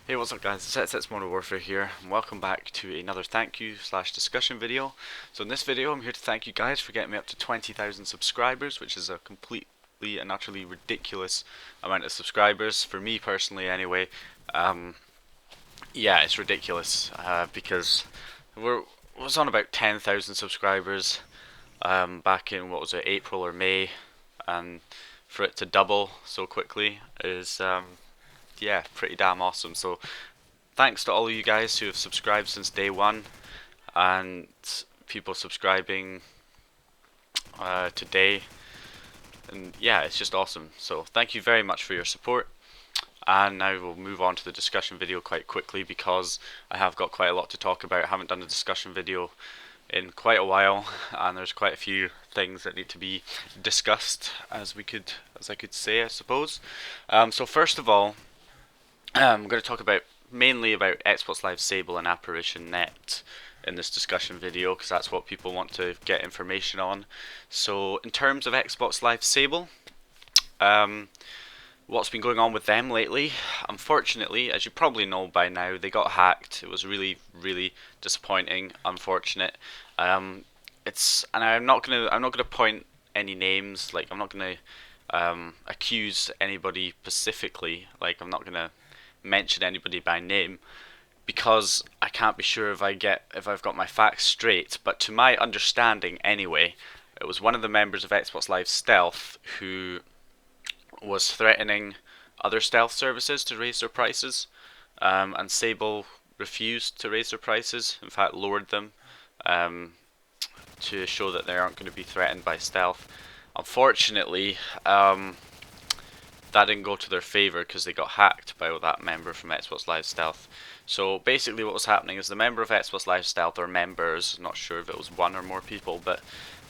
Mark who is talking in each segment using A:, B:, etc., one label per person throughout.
A: Hey, what's up guys, it's Modern Warfare here, and welcome back to another thank you slash discussion video. So in this video I'm here to thank you guys for getting me up to 20,000 subscribers, which is a completely and utterly ridiculous amount of subscribers, for me personally anyway. Yeah, it's ridiculous, because I was on about 10,000 subscribers back in, what was it, April or May, and for it to double so quickly is yeah, pretty damn awesome. So thanks to all of you guys who have subscribed since day one, and people subscribing today. And yeah, it's just awesome. So thank you very much for your support. And now we'll move on to the discussion video quite quickly because I have got quite a lot to talk about. I haven't done a discussion video in quite a while, and there's quite a few things that need to be discussed, as I could say, I suppose. So first of all, I'm going to talk mainly about Xbox Live Sable and ApparitionNET in this discussion video because that's what people want to get information on. So in terms of Xbox Live Sable, what's been going on with them lately? Unfortunately, as you probably know by now, they got hacked. It was really, really disappointing, unfortunate. And I'm not gonna point any names. Like, I'm not gonna accuse anybody specifically. Like, I'm not gonna mention anybody by name because I can't be sure if I've got my facts straight. But to my understanding, anyway, it was one of the members of Xbox Live Stealth who was threatening other stealth services to raise their prices, and Sable refused to raise their prices. In fact, lowered them to show that they aren't going to be threatened by stealth. Unfortunately, that didn't go to their favor because they got hacked by that member from Xbox Live Stealth. So basically what was happening is the member of Xbox Live Stealth, or members, not sure if it was one or more people, but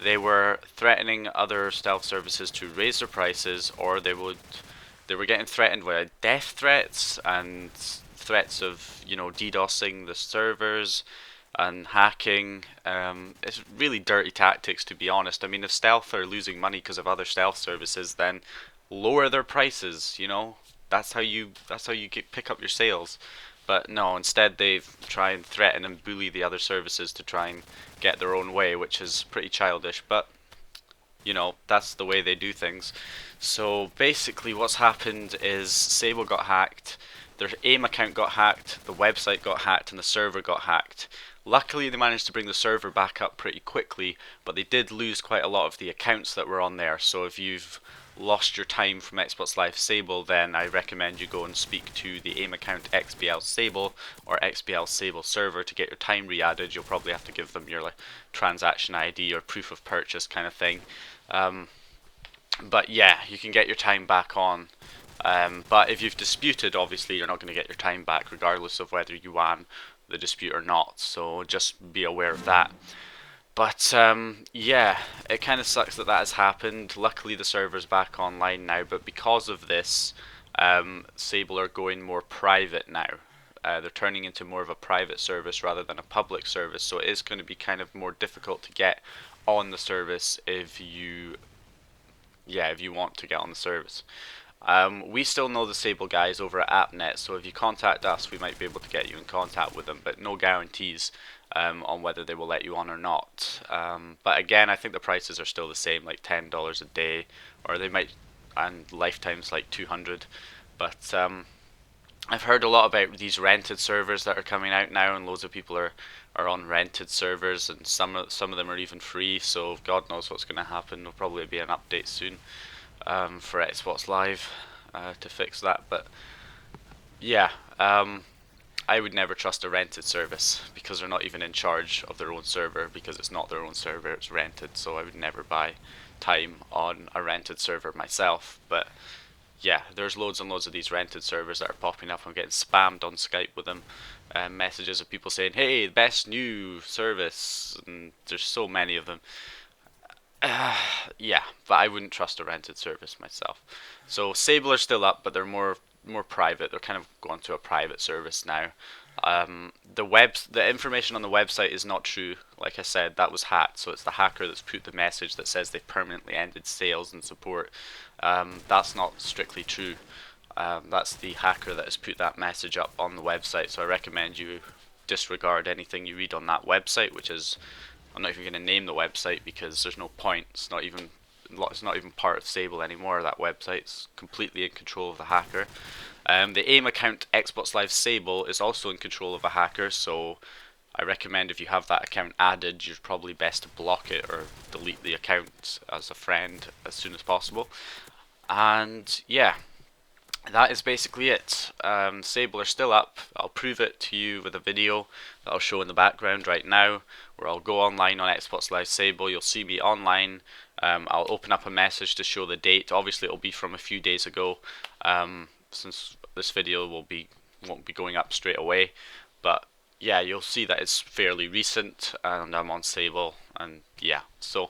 A: they were threatening other stealth services to raise their prices, or they were getting threatened with death threats and threats of, DDoSing the servers and hacking. It's really dirty tactics, to be honest. I mean, if stealth are losing money because of other stealth services, then lower their prices. That's how you pick up your sales. But no, instead they try and threaten and bully the other services to try and get their own way, which is pretty childish, but that's the way they do things. So basically what's happened is Sable got hacked, their AIM account got hacked, the website got hacked, and the server got hacked. Luckily they managed to bring the server back up pretty quickly, but they did lose quite a lot of the accounts that were on there. So if you've lost your time from Xbox Live Sable, then I recommend you go and speak to the AIM account XBL Sable or XBL Sable server to get your time re-added. You'll probably have to give them your transaction ID or proof of purchase kind of thing. But yeah, you can get your time back on. But if you've disputed, obviously you're not going to get your time back regardless of whether you won the dispute or not. So just be aware of that. But yeah, it kind of sucks that has happened. Luckily the server's back online now, but because of this, Sable are going more private now. They're turning into more of a private service rather than a public service, so it is going to be kind of more difficult to get on the service if you want to get on the service. We still know the Sable guys over at ApparitionNET, so if you contact us, we might be able to get you in contact with them, but no guarantees on whether they will let you on or not. But again, I think the prices are still the same, like $10 a day, or they might, and lifetime's like 200. But I've heard a lot about these rented servers that are coming out now, and loads of people are on rented servers, and some of them are even free. So God knows what's going to happen. There'll probably be an update soon for Xbox Live to fix that. But yeah, I would never trust a rented service because they're not even in charge of their own server, because it's not their own server, it's rented. So I would never buy time on a rented server myself. But yeah, there's loads and loads of these rented servers that are popping up. I'm getting spammed on Skype with them, messages of people saying, hey, best new service, and there's so many of them. Yeah, but I wouldn't trust a rented service myself. So Sable are still up, but they're more private. They're kind of going to a private service now. The information on the website is not true. Like I said, that was hacked, so it's the hacker that's put the message that says they've permanently ended sales and support. That's not strictly true. That's the hacker that has put that message up on the website, so I recommend you disregard anything you read on that website, which is, I'm not even going to name the website because there's no point. It's not even part of Sable anymore. That website's completely in control of the hacker. The AIM account Xbox Live Sable is also in control of a hacker, so I recommend if you have that account added, you're probably best to block it or delete the account as a friend as soon as possible. And yeah, that is basically it. Sable are still up. I'll prove it to you with a video that I'll show in the background right now, where I'll go online on Xbox Live Sable. You'll see me online. I'll open up a message to show the date. Obviously, it'll be from a few days ago, since this video won't be going up straight away. But yeah, you'll see that it's fairly recent, and I'm on Sable, and yeah, so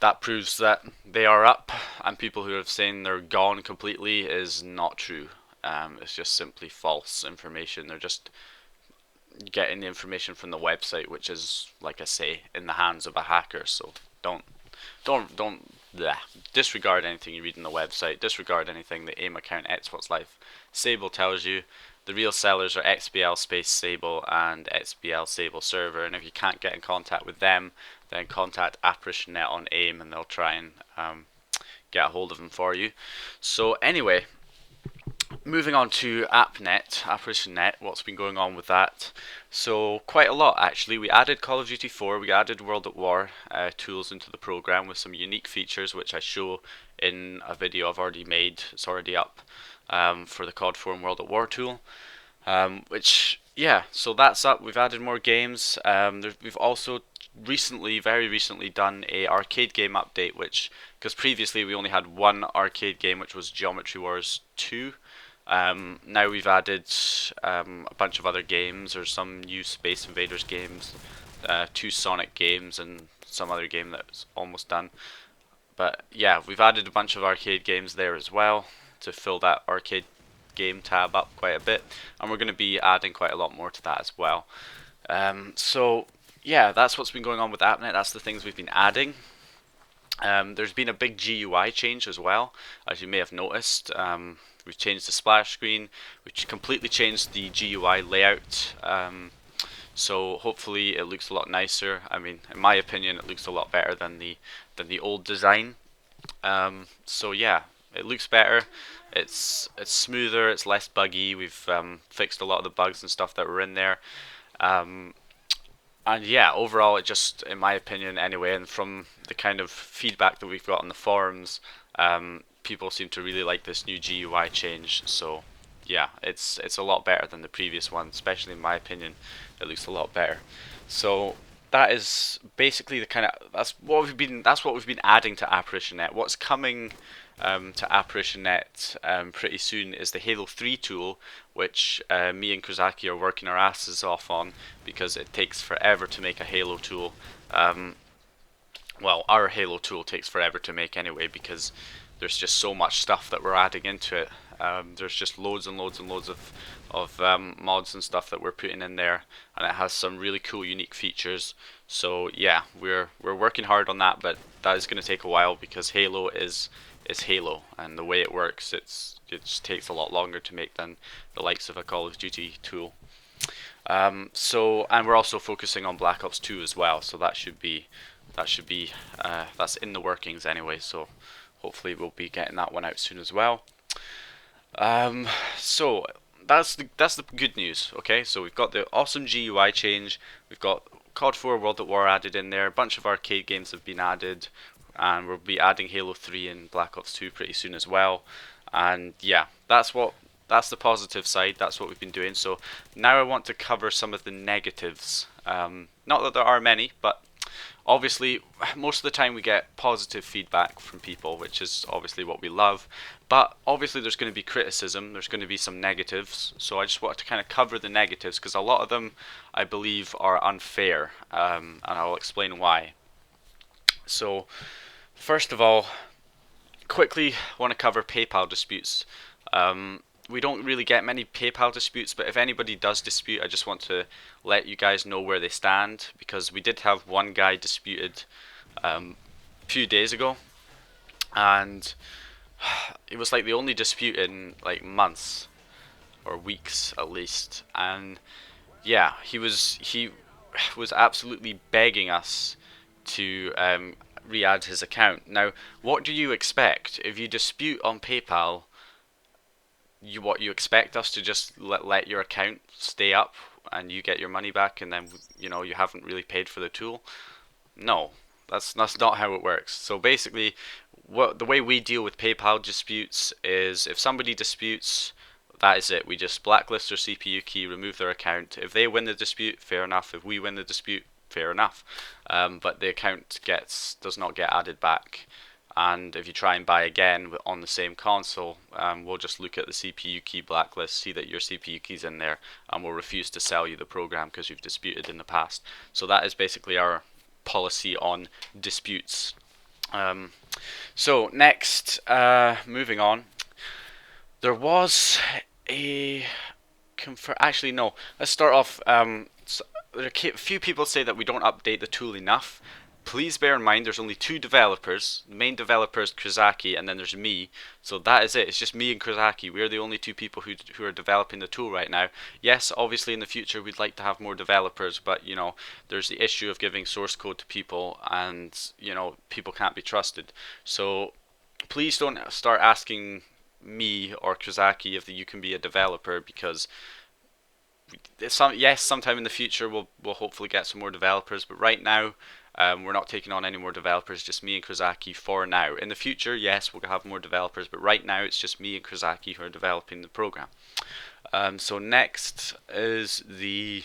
A: that proves that they are up, and people who have saying they're gone completely is not true. It's just simply false information. They're just getting the information from the website, which is, like I say, in the hands of a hacker. So don't bleh, disregard anything you read on the website. Disregard anything the AIM account Xbox Live Sable tells you. The real sellers are XBL Space Sable and XBL Sable Server, and if you can't get in contact with them, then contact ApparitionNET on AIM, and they'll try and get a hold of them for you. So anyway, moving on to ApparitionNET, what's been going on with that? So quite a lot actually. We added Call of Duty 4, we added World at War tools into the program with some unique features, which I show in a video I've already made. It's already up for the COD 4 and World at War tool. Which, yeah, so that's up. We've added more games. We've also very recently done a arcade game update, which, because previously we only had one arcade game, which was Geometry Wars 2. Now we've added a bunch of other games. There's some new Space Invaders games, 2 Sonic games, and some other game that's almost done. But yeah, we've added a bunch of arcade games there as well to fill that arcade game tab up quite a bit, and we're going to be adding quite a lot more to that as well. So yeah, that's what's been going on with AppNet. That's the things we've been adding. There's been a big GUI change as well, as you may have noticed. We've changed the splash screen. We've completely changed the GUI layout. So hopefully it looks a lot nicer. I mean, in my opinion, it looks a lot better than the old design. So yeah, it looks better. It's smoother. It's less buggy. We've fixed a lot of the bugs and stuff that were in there. And yeah, overall, it just, in my opinion anyway, and from the kind of feedback that we've got on the forums, people seem to really like this new GUI change. So yeah, it's a lot better than the previous one, especially in my opinion. It looks a lot better. So that is basically the kind of, that's what we've been adding to ApparitionNET. What's coming to ApparitionNET pretty soon is the Halo 3 tool, which me and Kruzaki are working our asses off on, because it takes forever to make a Halo tool. Well, our Halo tool takes forever to make anyway, because there's just so much stuff that we're adding into it. There's just loads and loads and loads of mods and stuff that we're putting in there, and it has some really cool, unique features. So yeah, we're working hard on that, but that is going to take a while because Halo is Halo, and the way it works, it just takes a lot longer to make than the likes of a Call of Duty tool. So, and we're also focusing on Black Ops 2 as well, so that's in the workings anyway. So hopefully we'll be getting that one out soon as well. So that's the good news. Okay, so we've got the awesome GUI change. We've got COD 4 World at War added in there. A bunch of arcade games have been added, and we'll be adding Halo 3 and Black Ops 2 pretty soon as well. And yeah, that's the positive side. That's what we've been doing. So now I want to cover some of the negatives. Not that there are many, but obviously most of the time we get positive feedback from people, which is obviously what we love. But obviously there's going to be criticism, there's going to be some negatives. So I just wanted to kind of cover the negatives, because a lot of them I believe are unfair, and I'll explain why. So first of all, quickly want to cover PayPal disputes. We don't really get many PayPal disputes, but if anybody does dispute, I just want to let you guys know where they stand, because we did have one guy disputed a few days ago, and it was like the only dispute in like months or weeks at least, and yeah, he was absolutely begging us to re-add his account. Now, what do you expect if you dispute on PayPal? What you expect us to just let your account stay up and you get your money back, and then you haven't really paid for the tool? No, that's not how it works. So basically, the way we deal with PayPal disputes is if somebody disputes, that is it. We just blacklist their CPU key, remove their account. If they win the dispute, fair enough. If we win the dispute, fair enough. But the account does not get added back. And if you try and buy again on the same console, we'll just look at the CPU key blacklist, see that your CPU key's in there, and we'll refuse to sell you the program because you've disputed in the past. So that is basically our policy on disputes. So next, moving on, there was a actually no. Let's start off. So there are a few people say that we don't update the tool enough. Please bear in mind there's only two developers. The main developer is Krizaki, and then there's me. So that is it. It's just me and Krizaki. We're the only two people who are developing the tool right now. Yes, obviously in the future we'd like to have more developers, but there's the issue of giving source code to people, and people can't be trusted. So please don't start asking me or Krizaki if you can be a developer, because yes, sometime in the future we'll hopefully get some more developers, but right now we're not taking on any more developers. Just me and Krizaki for now. In the future, yes, we'll have more developers, but right now it's just me and Krizaki who are developing the program. So next is the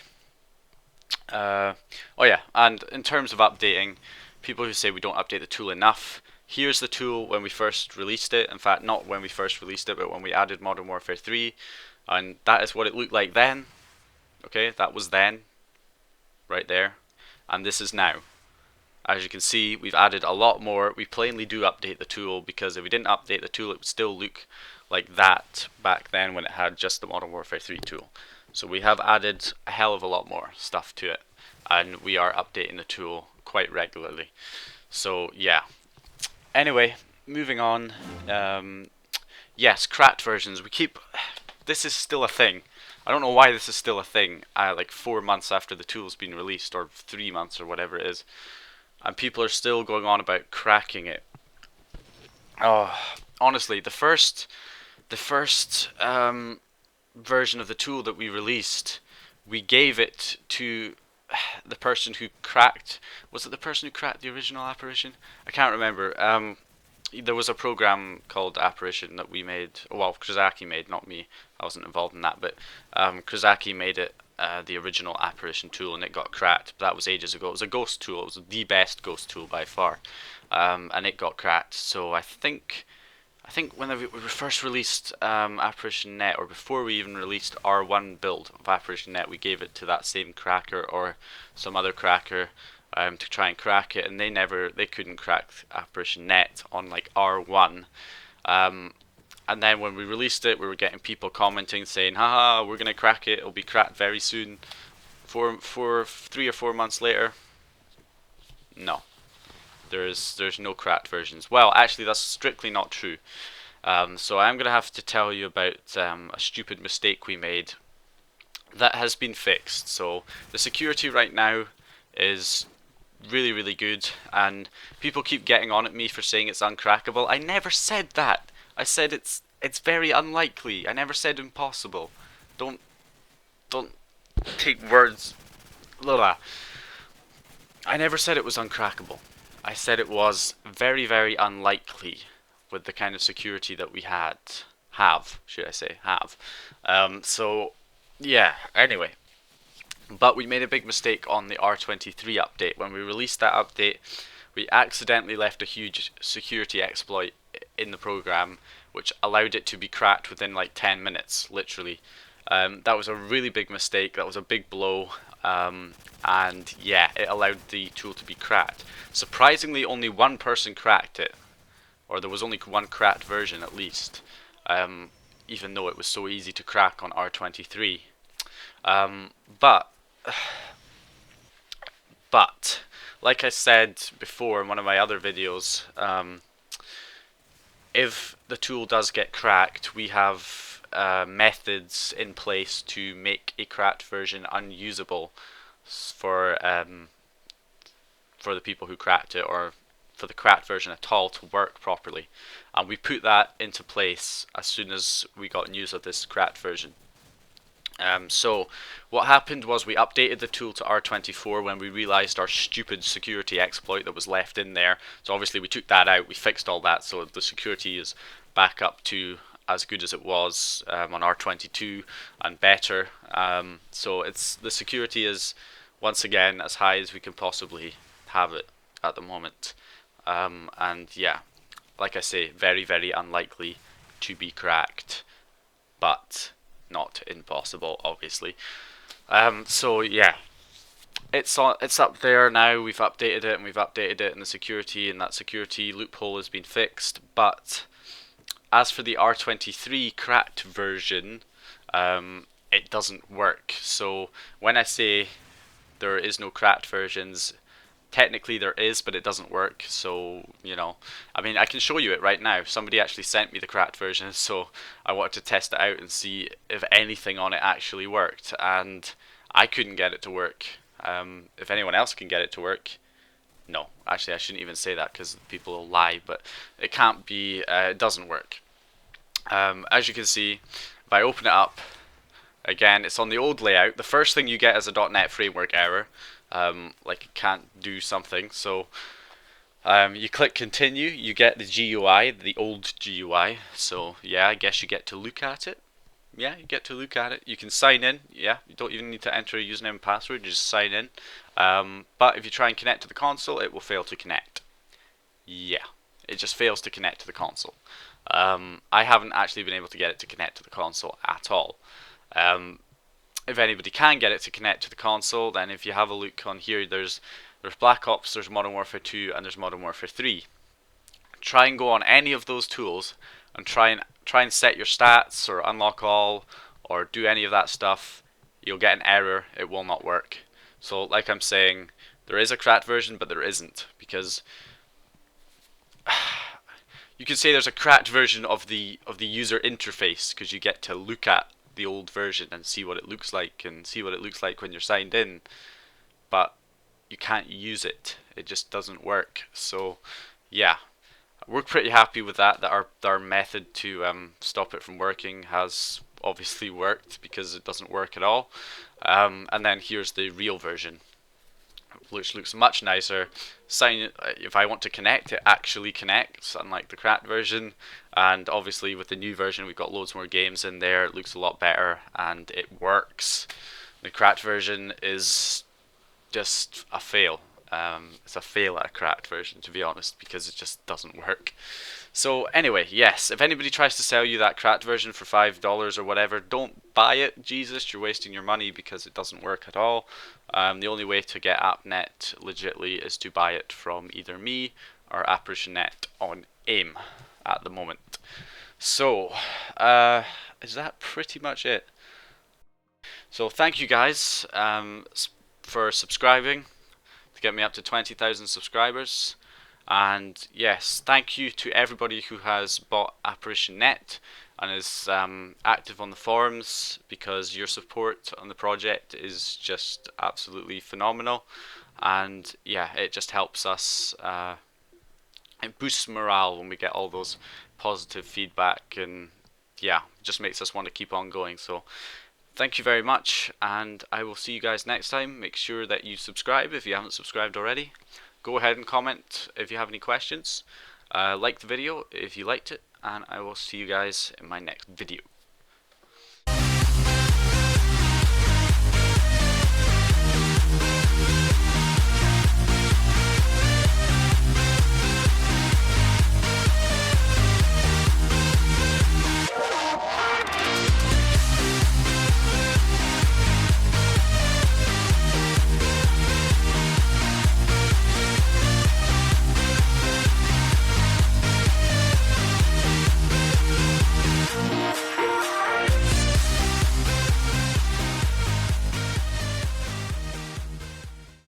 A: oh yeah, and in terms of updating, people who say we don't update the tool enough. Here's the tool when we first released it. In fact, not when we first released it, but when we added Modern Warfare 3, and that is what it looked like then. Okay, that was then, right there, and this is now. As you can see, we've added a lot more. We plainly do update the tool, because if we didn't update the tool, it would still look like that back then when it had just the Modern Warfare 3 tool. So we have added a hell of a lot more stuff to it, and we are updating the tool quite regularly. So yeah. Anyway, moving on. Yes, cracked versions. This is still a thing. I don't know why this is still a thing. Like 4 months after the tool's been released, or 3 months, or whatever it is, and people are still going on about cracking it. Oh, honestly, the first version of the tool that we released, we gave it to the person who cracked. Was it the person who cracked the original Apparition? I can't remember. There was a program called Apparition that we made. Well, Krizaki made, not me. I wasn't involved in that, but Krizaki made it. The original Apparition tool, and it got cracked. But that was ages ago. It was a ghost tool. It was the best ghost tool by far, and it got cracked. So I think when we first released ApparitionNET, or before we even released our one build of ApparitionNET, we gave it to that same cracker or some other cracker to try and crack it, and they couldn't crack ApparitionNET on like R1. And then when we released it, we were getting people commenting saying, haha, we're going to crack it, it'll be cracked very soon. 3 or 4 months later, no. There's no cracked versions. Well, actually, that's strictly not true. So I'm going to have to tell you about a stupid mistake we made that has been fixed. So the security right now is really, really good, and people keep getting on at me for saying it's uncrackable. I never said that. I said it's very unlikely. I never said impossible. Don't take words. Blah. I never said it was uncrackable. I said it was very, very unlikely with the kind of security that we have, should I say, have. So yeah, anyway. But we made a big mistake on the R23 update. When we released that update, we accidentally left a huge security exploit in the program, which allowed it to be cracked within like 10 minutes, literally. That was a really big mistake. That was a big blow. And yeah, it allowed the tool to be cracked. Surprisingly, only one person cracked it, or there was only one cracked version at least, even though it was so easy to crack on R23. But like I said before in one of my other videos, if the tool does get cracked, we have methods in place to make a cracked version unusable for the people who cracked it, or for the cracked version at all to work properly. And we put that into place as soon as we got news of this cracked version. So what happened was we updated the tool to R24 when we realized our stupid security exploit that was left in there. So obviously we took that out, we fixed all that, so the security is back up to as good as it was on R22 and better. So the security is once again as high as we can possibly have it at the moment. And yeah, like I say, very, very unlikely to be cracked, but not impossible, obviously. So yeah, it's up there now. We've updated it, and we've updated it in the security, and that security loophole has been fixed. But as for the R23 cracked version, it doesn't work. So when I say there is no cracked versions, technically there is, but it doesn't work. So, you know, I mean, I can show you it right now. Somebody actually sent me the cracked version, so I wanted to test it out and see if anything on it actually worked, and I couldn't get it to work. If anyone else can get it to work, no, actually I shouldn't even say that because people will lie, but it can't be, it doesn't work. As you can see, if I open it up, again, it's on the old layout. The first thing you get is a .NET Framework error. Like it can't do something, so you click continue, you get the GUI, the old GUI, so yeah, I guess you get to look at it. Yeah, you get to look at it. You can sign in, yeah, you don't even need to enter a username and password, you just sign in. But if you try and connect to the console, it will fail to connect. Yeah, it just fails to connect to the console. I haven't actually been able to get it to connect to the console at all. If anybody can get it to connect to the console, then if you have a look on here, there's Black Ops, there's Modern Warfare 2, and there's Modern Warfare 3. Try and go on any of those tools and try and set your stats or unlock all or do any of that stuff. You'll get an error. It will not work. So like I'm saying, there is a cracked version, but there isn't, because you can say there's a cracked version of the user interface, because you get to look at the old version and see what it looks like and see what it looks like when you're signed in, but you can't use it. It just doesn't work. So yeah, we're pretty happy with that our method to stop it from working has obviously worked, because it doesn't work at all. And then here's the real version, which looks much nicer. If I want to connect, it actually connects, unlike the cracked version. And obviously with the new version, we've got loads more games in there. It looks a lot better and it works. The cracked version is just a fail. It's a fail at a cracked version, to be honest, because it just doesn't work. So anyway, yes, if anybody tries to sell you that cracked version for $5 or whatever, don't buy it. Jesus, you're wasting your money, because it doesn't work at all. The only way to get AppNet legitly is to buy it from either me or ApparitionNET on AIM at the moment. So, is that pretty much it? So thank you guys for subscribing to get me up to 20,000 subscribers. And yes, thank you to everybody who has bought ApparitionNET and is active on the forums, because your support on the project is just absolutely phenomenal. And yeah, it just helps us, it boosts morale when we get all those positive feedback, and yeah, just makes us want to keep on going. So thank you very much, and I will see you guys next time. Make sure that you subscribe if you haven't subscribed already. Go ahead and comment if you have any questions. Like the video if you liked it, and I will see you guys in my next video.